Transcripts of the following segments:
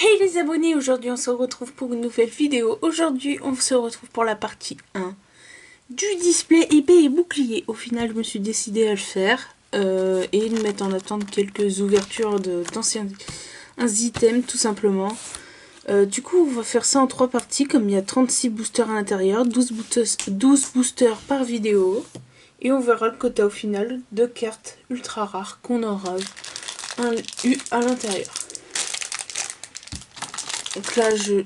Hey les abonnés, aujourd'hui on se retrouve pour une nouvelle vidéo. Aujourd'hui on se retrouve pour la partie 1 du display épée et bouclier. Au final je me suis décidée à le faire et de mettre en attente quelques ouvertures d'anciens items tout simplement. Du coup on va faire ça en 3 parties comme il y a 36 boosters à l'intérieur, 12 boosters par vidéo. Et on verra le quota au final de cartes ultra rares qu'on aura eu à l'intérieur. Donc là, je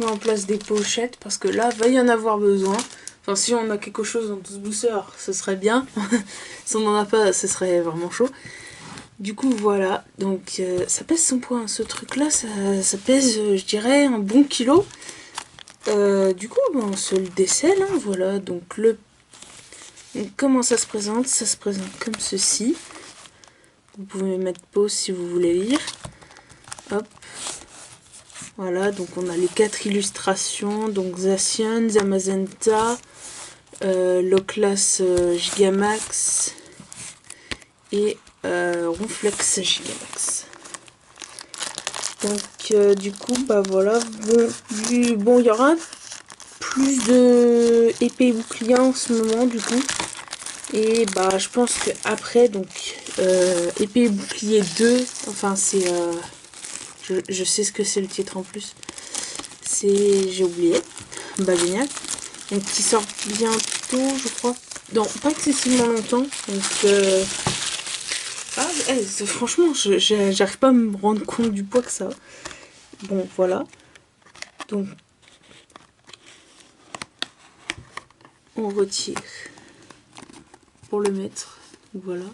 mets en place des pochettes parce que là, va y en avoir besoin. Enfin, si on a quelque chose dans 12 boosters, ce serait bien. Si on n'en a pas, ce serait vraiment chaud. Du coup, voilà. Donc, ça pèse 100 points. Ce truc-là, ça pèse, je dirais, un bon kilo. Du coup, on se le décèle. Hein, voilà. Donc, comment ça se présente? Ça se présente comme ceci. Vous pouvez mettre pause si vous voulez lire. Hop. Voilà, donc on a les 4 illustrations, donc Zacian, Zamazenta, Loclas Gigamax et Ronflex Gigamax. Donc du coup, bah voilà, bon, il y aura plus de épée et bouclier en ce moment du coup. Et bah je pense que après, donc épée et bouclier 2, enfin c'est... je sais ce que c'est le titre en plus. J'ai oublié. Bah génial. Donc qui sort bientôt, je crois. Dans pas excessivement longtemps. Donc franchement, j'arrive pas à me rendre compte du poids que ça a. Bon, voilà. Donc on retire pour le mettre. Voilà.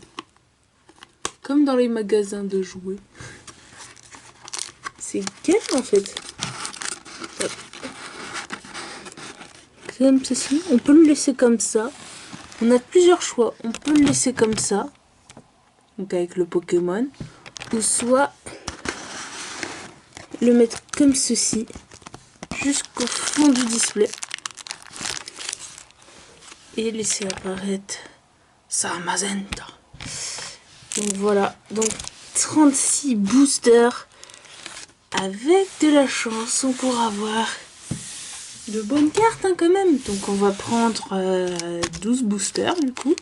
Comme dans les magasins de jouets. C'est quel en fait? Comme ceci. On peut le laisser comme ça. On a plusieurs choix. On peut le laisser comme ça. Donc avec le Pokémon. Ou soit le mettre comme ceci. Jusqu'au fond du display. Et laisser apparaître sa Mazenta. Donc voilà. Donc 36 boosters. Avec de la chance, on pourra avoir de bonnes cartes hein, quand même. Donc on va prendre 12 boosters du coup.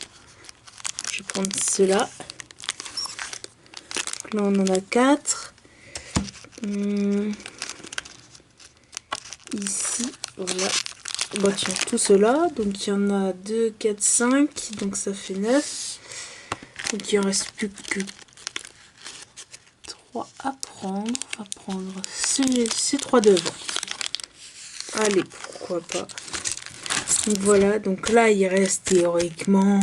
Je vais prendre ceux-là. Là on en a 4. Ici, voilà. Bah tiens, tout cela. Donc il y en a 2, 4, 5. Donc ça fait 9. Donc il en reste plus que 3 à prendre. On va prendre ces 3 devant. Allez, pourquoi pas. Donc voilà, donc là il reste théoriquement...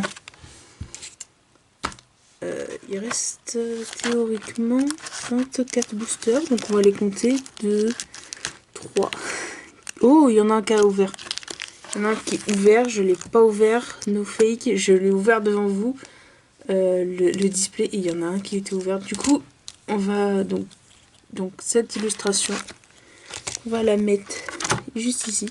il reste théoriquement 24 boosters. Donc on va les compter. 2, 3. Oh, il y en a un qui a ouvert. Il y en a un qui est ouvert, je ne l'ai pas ouvert. No fake, je l'ai ouvert devant vous. Le display, et il y en a un qui était ouvert. Du coup, on va donc cette illustration, on va la mettre juste ici.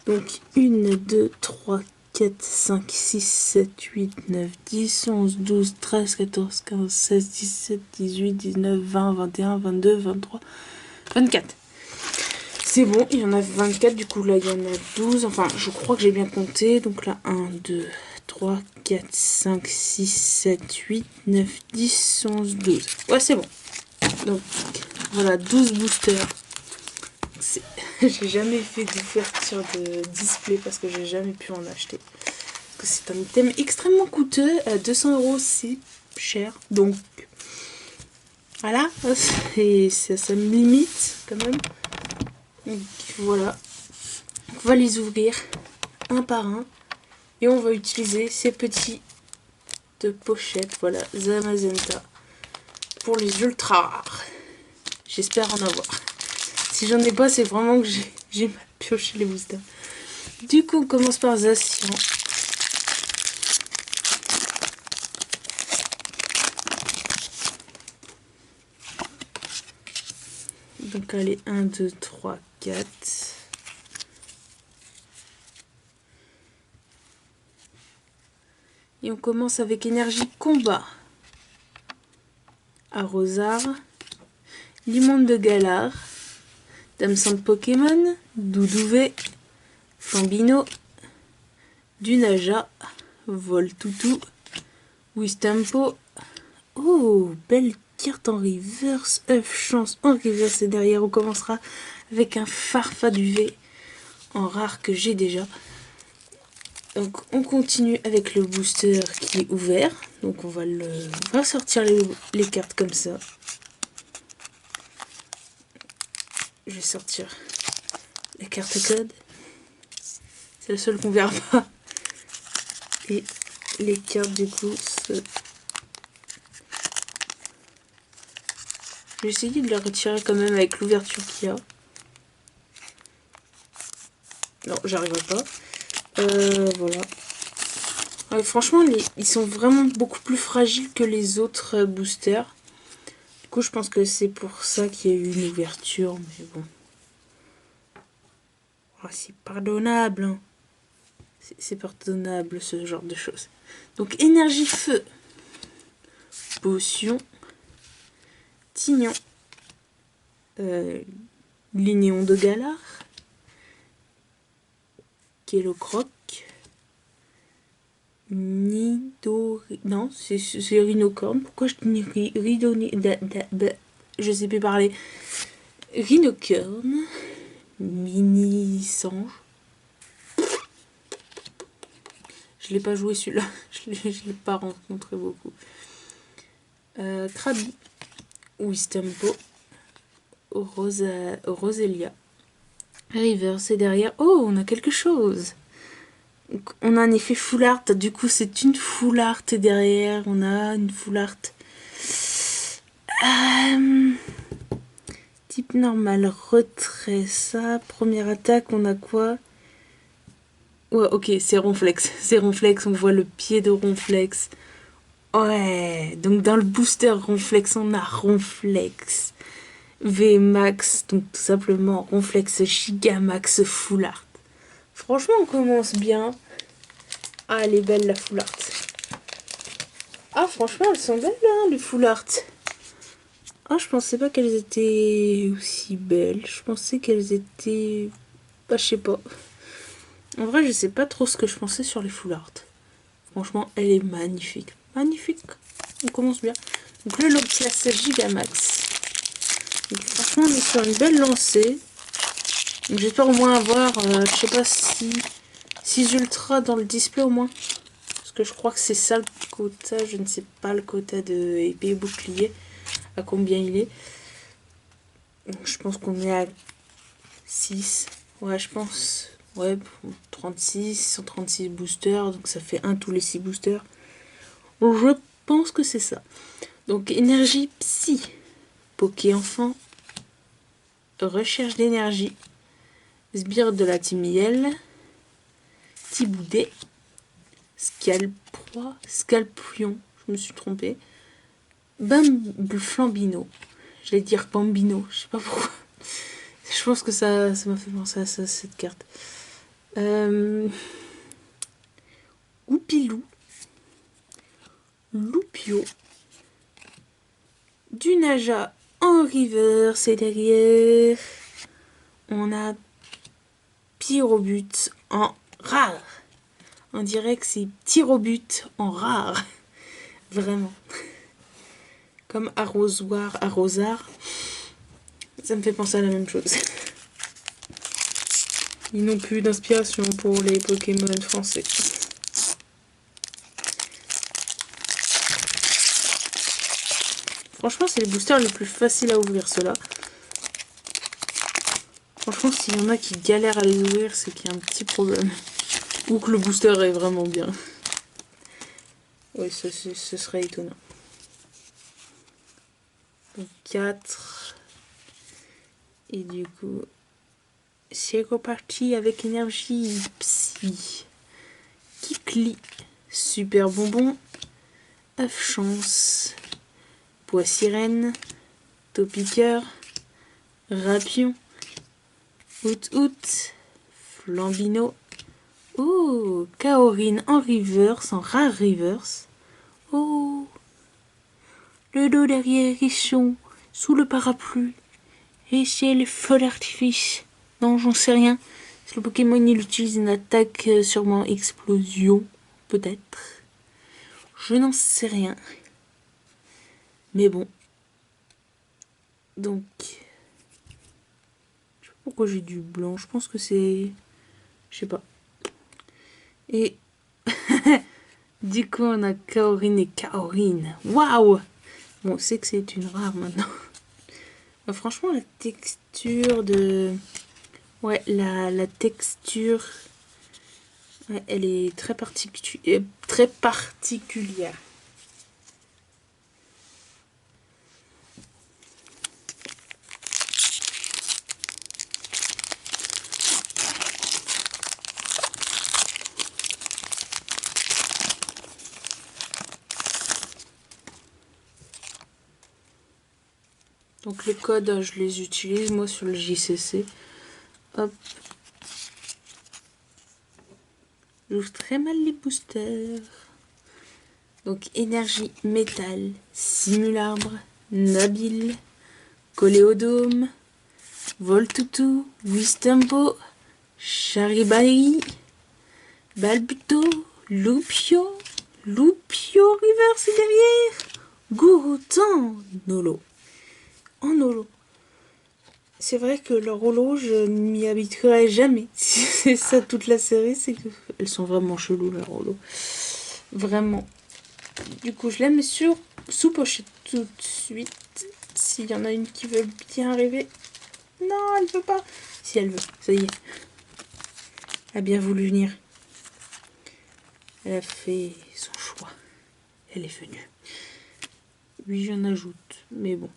Donc 1, 2, 3, 4, 5, 6, 7, 8, 9, 10, 11, 12, 13, 14, 15, 16, 17, 18, 19, 20, 21, 22, 23, 24. C'est bon, il y en a 24, du coup là il y en a 12, enfin je crois que j'ai bien compté. Donc là 1, 2, 3, 4, 5, 6, 7, 8, 9, 10, 11, 12. Ouais c'est bon. Donc voilà, 12 boosters. J'ai jamais fait d'ouverture de display parce que j'ai jamais pu en acheter. Parce que c'est un item extrêmement coûteux, à 200 € c'est cher. Donc voilà, ça me limite quand même. Donc voilà, on va les ouvrir un par un et on va utiliser ces petites pochettes, voilà, Zamazenta, pour les ultra rares. J'espère en avoir. Si j'en ai pas, c'est vraiment que j'ai mal pioché les boosters. Du coup, on commence par Zacian. Donc allez, 1, 2, 3, 4. Et on commence avec énergie combat. Arrosard. Limon de Galar, Damson de Pokémon, Doudouvet, Flambino, Dunaja, Voltoutou, Wistampo. Oh, belle carte en reverse, œuf chance en reverse, et derrière on commencera avec un Farfaduvet en rare que j'ai déjà. Donc on continue avec le booster qui est ouvert, donc on va sortir les cartes comme ça. Je vais sortir la carte code, c'est la seule qu'on verra pas, et les cartes du coup je vais essayer de la retirer quand même avec l'ouverture qu'il y a. Non, j'arriverai pas. Voilà. Ouais, franchement, ils sont vraiment beaucoup plus fragiles que les autres boosters. Du coup, je pense que c'est pour ça qu'il y a eu une ouverture, mais bon. Oh, c'est pardonnable, hein. C'est pardonnable, ce genre de choses. Donc, énergie feu. Potion. Tignon. Lignéon de Galar. Kellocroc. Nidori... Non, c'est Rhinocorne. Pourquoi je dis Ridoni... Je sais plus parler. Rhinocorne. Mini Sange. Je l'ai pas joué celui-là. Je l'ai pas rencontré beaucoup. Krabi. Wistampo. Roselia. River, c'est derrière. Oh, on a quelque chose. Donc, on a un effet full art. Du coup, c'est une full art. Et derrière, on a une full art. Type normal. Retrait. Ça. Première attaque, on a quoi? Ouais, ok, c'est Ronflex. C'est Ronflex. On voit le pied de Ronflex. Ouais. Donc, dans le booster Ronflex, on a Ronflex. VMAX, donc tout simplement Ronflex Gigamax Full Art. Franchement, on commence bien. Ah, elle est belle la Full Art. Ah, franchement, elles sont belles, hein, les Full Art. Ah, je pensais pas qu'elles étaient aussi belles. Je pensais qu'elles étaient... Bah, je sais pas. En vrai, je sais pas trop ce que je pensais sur les Full Art. Franchement, elle est magnifique. Magnifique. On commence bien. Donc, le Ronflex Gigamax. Donc, franchement, on est sur une belle lancée. J'espère au moins avoir, je sais pas si 6 ultras dans le display au moins. Parce que je crois que c'est ça le quota. Je ne sais pas le quota de épée bouclier. À combien il est. Donc, je pense qu'on est à 6. Ouais, je pense. Ouais, 36, 136 boosters. Donc ça fait 1 tous les 6 boosters. Je pense que c'est ça. Donc énergie psy. Poké enfant. Recherche d'énergie. Sbire de la Timiel. Tiboudet. Scalpion. Je me suis trompée. Flambino. J'allais dire Bambino. Je sais pas pourquoi. Je pense que ça m'a fait penser à ça, cette carte. Goupilou. Loupio. Dunaja en river, c'est derrière. On a Pyrobut en rare. On dirait que c'est Tyrobut en rare. Vraiment. Comme arrosoir, arrosard. Ça me fait penser à la même chose. Ils n'ont plus d'inspiration pour les Pokémon français. Franchement, c'est les boosters les plus faciles à ouvrir, ceux-là. Franchement, s'il y en a qui galèrent à les ouvrir, c'est qu'il y a un petit problème. Ou que le booster est vraiment bien. Oui, ce serait étonnant. Donc 4. Et du coup, c'est reparti avec énergie psy. Kikli. Super bonbon. œuf chance. Pois sirène. Topiqueur. Rapion. Out. Flambino. Oh, Kaorine en reverse, en rare reverse. Oh, le dos derrière Richon. sous le parapluie. Et c'est les feux d'artifice. Non, j'en sais rien. Si le Pokémon il utilise une attaque, sûrement explosion, peut-être. Je n'en sais rien. Mais bon. Donc. Je sais pas pourquoi j'ai du blanc. Je pense que c'est. Je sais pas. Et. Du coup, on a Kaorin et Kaorin. Waouh! Bon, on sait que c'est une rare maintenant. Franchement, la texture de... Ouais, la texture... Ouais, elle est très particulière. Donc les codes, je les utilise moi sur le JCC. Hop. J'ouvre très mal les boosters. Donc énergie, métal, simularbre, Nabil, Coléodome, Voltoutou, Wistempo, Charibari, Balbuto, Lupio, Reverse derrière, Gouroutan, Nolo. En holo. C'est vrai que leur holo, je m'y habituerai jamais. Si c'est ça toute la série, c'est que elles sont vraiment cheloues, leur holo. Vraiment. Du coup, je la mets sous pochette tout de suite. S'il y en a une qui veut bien arriver. Non, elle veut pas. Si elle veut, ça y est. Elle a bien voulu venir. Elle a fait son choix. Elle est venue. Oui, j'en ajoute. Mais bon.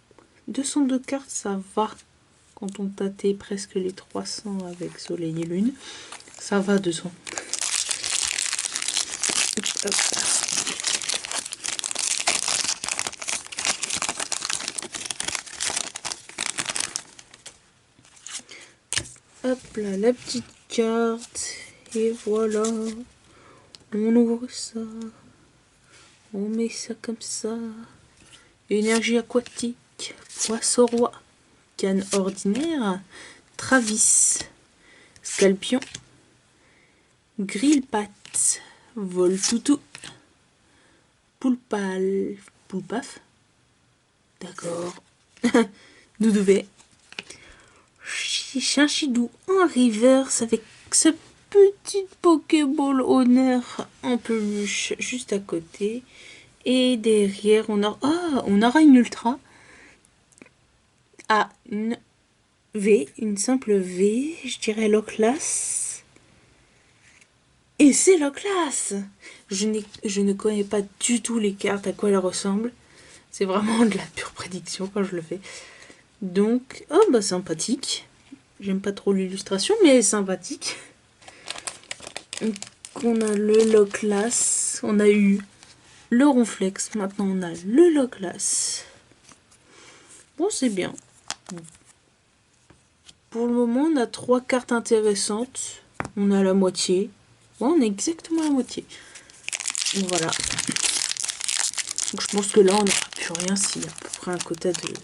202 cartes, ça va. Quand on tâtait presque les 300 avec Soleil et Lune. Ça va, 200. Hop. Hop là, la petite carte. Et voilà. On ouvre ça. On met ça comme ça. Énergie aquatique. Poisson roi. Canne ordinaire. Travis. Scalpion. Grillpat. Voltoutou. Poulpaf. D'accord. Doudouvet. Chinchidou en reverse avec ce petit Pokéball honneur en peluche juste à côté. Et derrière, on aura une ultra. Ah, une V, une simple V, je dirais Loclas. Et c'est Loclas! Je ne connais pas du tout les cartes, à quoi elles ressemblent. C'est vraiment de la pure prédiction quand je le fais. Donc, oh bah sympathique. J'aime pas trop l'illustration, mais elle est sympathique. Donc, on a le Loclas. On a eu le Ronflex. Maintenant, on a le Loclas. Bon, c'est bien. Pour le moment, on a 3 cartes intéressantes. On a la moitié. Ouais, on a exactement la moitié. Donc, voilà. Donc, je pense que là, on n'aura plus rien. S'il y a à peu près un quota de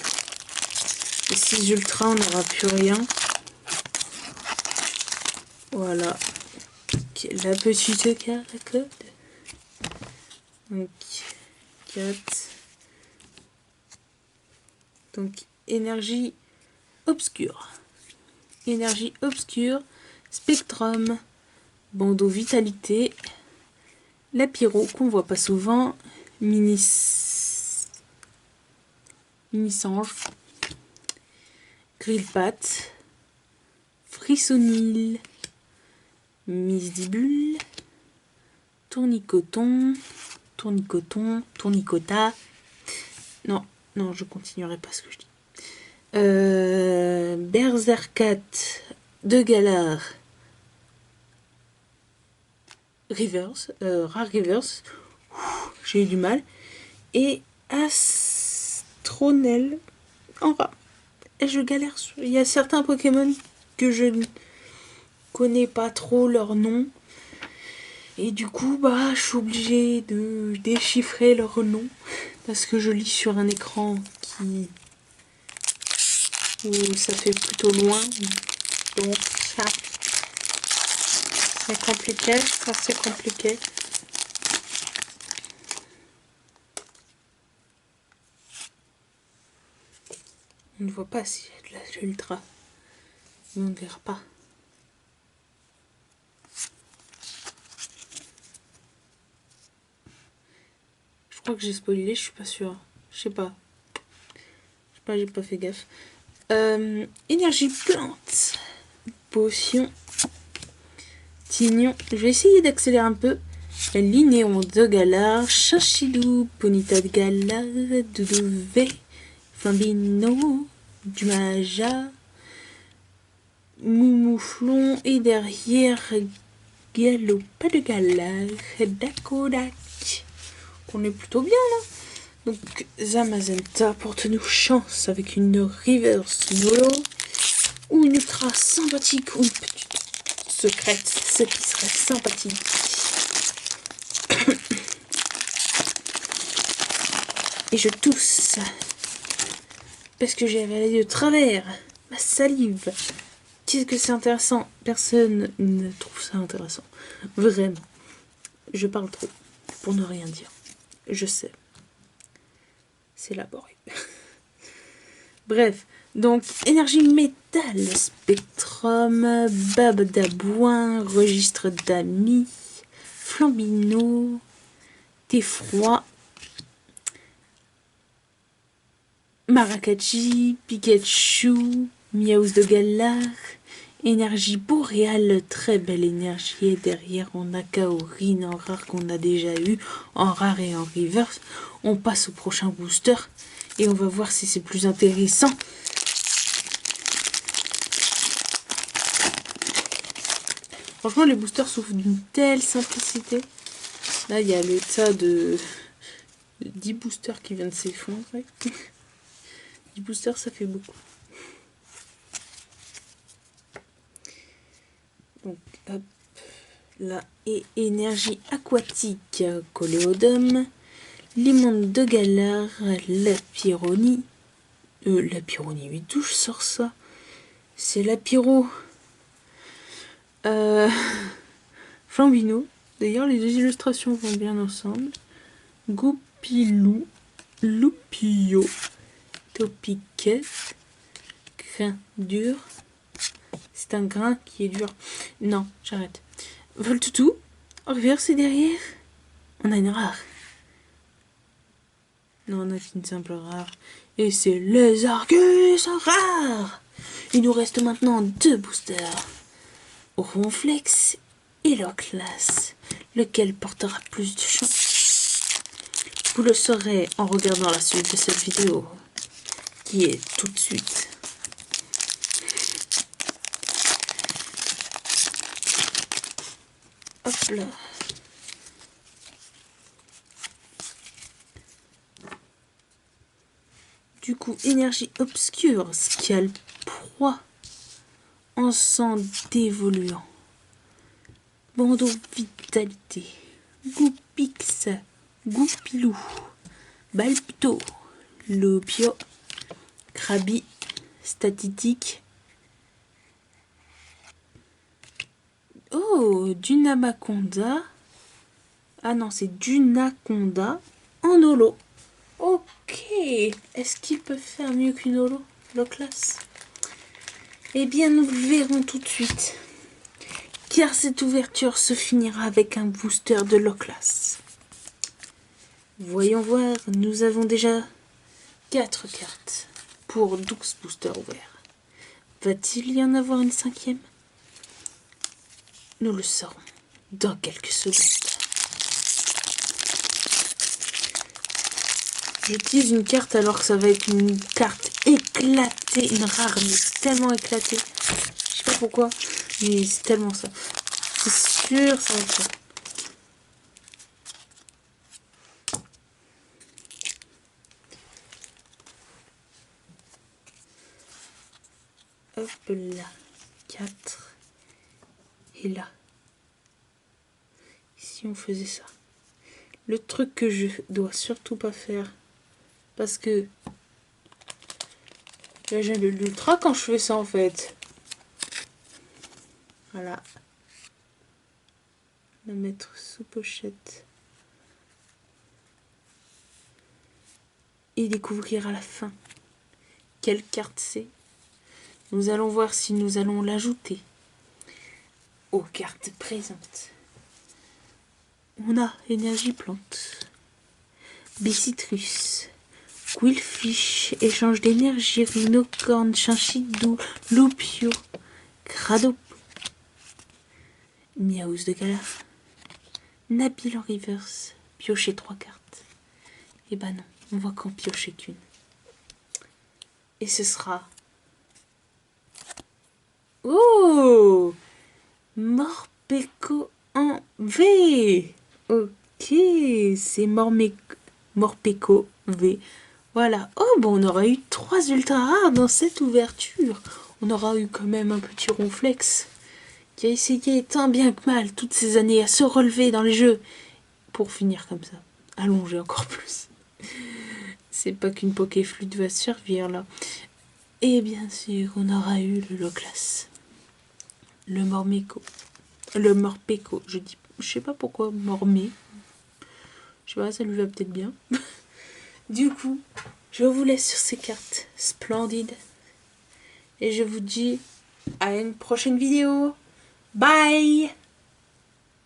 6 ultras, on n'aura plus rien. Voilà. La petite carte à code. Donc, 4. Donc, énergie obscure. Énergie obscure. Spectrum. Bandeau vitalité. La pyro, qu'on voit pas souvent. Mini-sange. Grillpat. Frissonil. Misdibule, tournicoton, tournicota. Non, je continuerai pas ce que je dis. Berserkat de Galar. Reverse, rare reverse. J'ai eu du mal. Et Astronel en rat. Et je galère. Il y a certains Pokémon que je connais pas trop leur nom et du coup bah je suis obligée de déchiffrer leur nom parce que je lis sur un écran qui où ça fait plutôt loin. Donc ça, c'est compliqué, ça c'est compliqué. On ne voit pas s'il y a de l'ultra. On ne verra pas. Je crois que j'ai spoilé, je suis pas sûre. Je sais pas. J'ai pas fait gaffe. Énergie plante. Potion. Tignon. Je vais essayer d'accélérer un peu. Linéon de Galar. Chinchilou. Ponita de Galar. Doudouvé. Flambino. Dumaja. Moumouflon. Et derrière, Galopin de Galar. Dakodak. On est plutôt bien là. Donc Zamazenta porte-nous chance avec une reverse Nolo ou une ultra sympathique ou une petite secrète, ce qui serait sympathique. Et je tousse parce que j'ai avalé de travers ma salive. Qu'est-ce que c'est intéressant? Personne ne trouve ça intéressant. Vraiment. Je parle trop pour ne rien dire. Je sais. C'est laborieux. Bref, donc énergie métal, spectrum, bab d'abouin, registre d'amis, flambino, thé froid, maracati, Pikachu, miaus de Galar, énergie boréale, très belle énergie. Et derrière, on a Kaorin en rare qu'on a déjà eu, en rare et en reverse. On passe au prochain booster et on va voir si c'est plus intéressant. Franchement, les boosters souffrent d'une telle simplicité. Là, il y a le tas de 10 boosters qui viennent de s'effondrer. 10 boosters, ça fait beaucoup. Donc, hop, là, et énergie aquatique, Coléodome, Limon de Galar, la Pyronie, 8, d'où je sors ça? C'est la Pyro. Flambino. D'ailleurs, les deux illustrations vont bien ensemble. Goupilou, Loupio, Topiquet, grain dur. C'est un grain qui est dur. Non, j'arrête. Voltoutou, reverse et derrière, on a une rare. Non, on a une simple rare. Et c'est les Argus rares. Il nous reste maintenant 2 boosters. Ronflex et Loclas. Lequel portera plus de chance? Vous le saurez en regardant la suite de cette vidéo, qui est tout de suite. Hop là. Du coup, énergie obscure, Scalp, proie, encens dévoluant, bandeau vitalité, Goupix, Goupilou, Balpto, Lopio, Krabi, Statitique. Oh, Dunamaconda. Ah non, c'est Dunaconda en holo. Ok, est-ce qu'il peut faire mieux qu'une holo, Loclas? Eh bien, nous le verrons tout de suite. Car cette ouverture se finira avec un booster de Loclas. Voyons voir, nous avons déjà 4 cartes pour 12 boosters ouverts. Va-t-il y en avoir une 5e? Nous le saurons dans quelques secondes. J'utilise une carte alors que ça va être une carte éclatée, une rare, mais tellement éclatée. Je sais pas pourquoi, mais c'est tellement ça. C'est sûr, ça va être ça. Hop là, 4. Et là. Si on faisait ça. Le truc que je dois surtout pas faire, parce que J'ai l'ultra quand je fais ça en fait. Voilà. Le mettre sous pochette. Et découvrir à la fin quelle carte c'est. Nous allons voir si nous allons l'ajouter aux cartes présentes. On a énergie plante, Bicitrus, Quillfish, échange d'énergie, Rhinocorn, Chinchidou, Loupio, Crado, Miaous de Galar, Nabil en reverse, piocher 3 cartes. Et bah non, on va qu'en piocher qu'une. Et ce sera... Oh, Morpeko en V. Ok, c'est Morpeko V. Voilà. Oh, bon, on aura eu 3 ultra rares dans cette ouverture. On aura eu quand même un petit ronflex qui a essayé tant bien que mal toutes ces années à se relever dans les jeux pour finir comme ça, allonger encore plus. C'est pas qu'une Pokéflûte va se servir là. Et bien sûr, on aura eu le Loclas, le Morpeko, je sais pas pourquoi Mormé. Je sais pas, ça lui va peut-être bien. Du coup, je vous laisse sur ces cartes splendides. Et je vous dis à une prochaine vidéo. Bye!